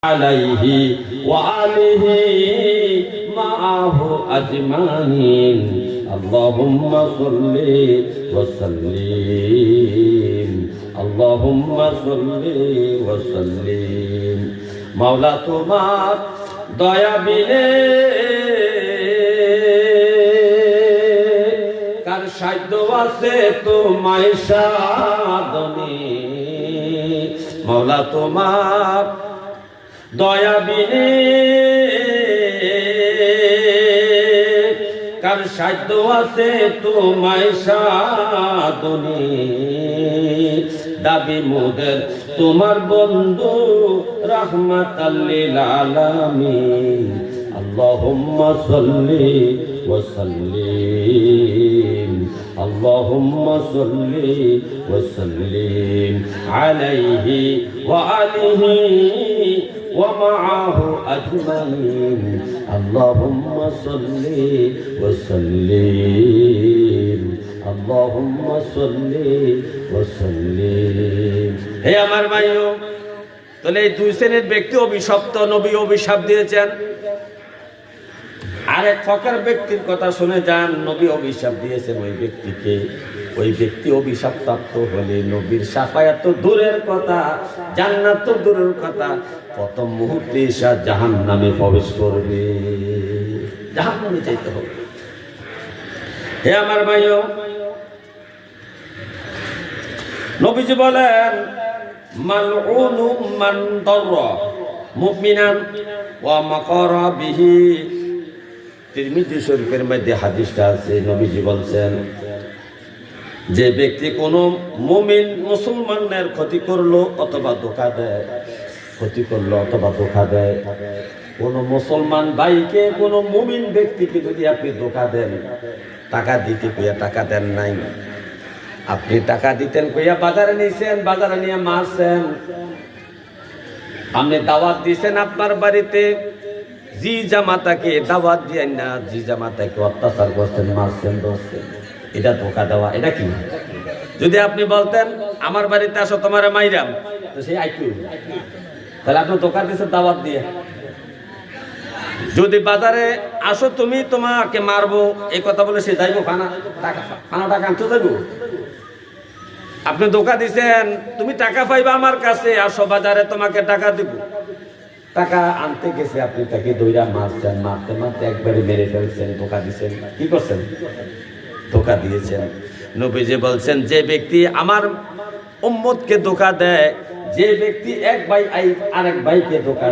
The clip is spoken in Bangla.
عليه وآله معه أجمعين اللهم صل وسلم اللهم صل وسلم মাওলা তোমার দয়া বিনে কার সাধ্য আছে তোমায় সাধনে মাওলা তোমার দয়া বিনে কার সাধ্য আছে তোমায় সাধনে দাবি মোদের তোমার বন্ধু রাহমাতাল লিল আলামিন আল্লাহুম্মা সাল্লি ওয়া সাল্লিম আল্লাহুম্মা সাল্লি ওয়া সাল্লিম আলাইহি ওয়া আলিহি ومعه أجمعين اللهم صل وسلم اللهم صل وسلم হে আমার ভাইও তাহলে এই দুই শ্রেণীর ব্যক্তি অভিশপ্ত নবী অভিশাপ দিয়েছেন আরেক ফকির ব্যক্তির কথা শুনে যান নবী অভিশাপ দিয়েছেন ওই ব্যক্তি অভিশাপ প্রাপ্ত হলে নবীর শাফায়াত তো দূরের কথা জান্নাত তো দূরের কথা প্রথম মুহূর্তে সে জাহান্নামে প্রবেশ করবে জাহান্নামে যেতে হবে হে আমার ভাইও নবীজি বলেন মালউনুম মান দাররা মুমিনান ওয়া মাকারা বিহি তিরমিজি শরীফের মধ্যে হাদিসটা আছে নবীজি বলেন যে ব্যক্তি কোনো মুমিন মুসলমানের ক্ষতি করলো অথবা ধোঁকা দেয় কোন মুসলমান ভাইকে কোন মুমিন ব্যক্তিকে যদি আপনি ধোঁকা দেন টাকা দিতে কইয়া টাকা দেন নাই আপনি টাকা দিতেন কইয়া বাজারে নিয়েছেন বাজারে নিয়ে মারছেন আপনি দাওয়াত দিয়েছেন আপনার বাড়িতে জি জামাতাকে দাওয়াত দিয়েন না জি জামাতাকে অত্যাচার করছেন মারছেন ধরছেন এটা ধোঁকা দেওয়া এটা কি যদি আপনি বলতেন আমার বাড়িতে আসো তোমারে মাইরাম তো সেই আইকিউ তাহলে আপনি দোকান দিয়েছেন দাওয়াত দিয়ে যদি বাজারে আসো তুমি তোমাকে মারবো এই কথা বলে সে যাইবো খানা টাকা আনতে যাইবো আপনি ধোঁকা দিয়েছেন তুমি টাকা পাইবা আমার কাছে আসো বাজারে তোমাকে টাকা দিব টাকা আনতে গেছে আপনি তাকে দইরা মারছেন মারতে মারতে একবারে মেরে ফেলছেন ধোঁকা দিয়েছেন কি করছেন ধোঁকা দিয়েছেন নবীজি বলছেন যে ব্যক্তি আমার উম্মতকে ধোঁকা দেয় যে ব্যক্তি এক ভাই আরেক ভাইকে ধোঁকা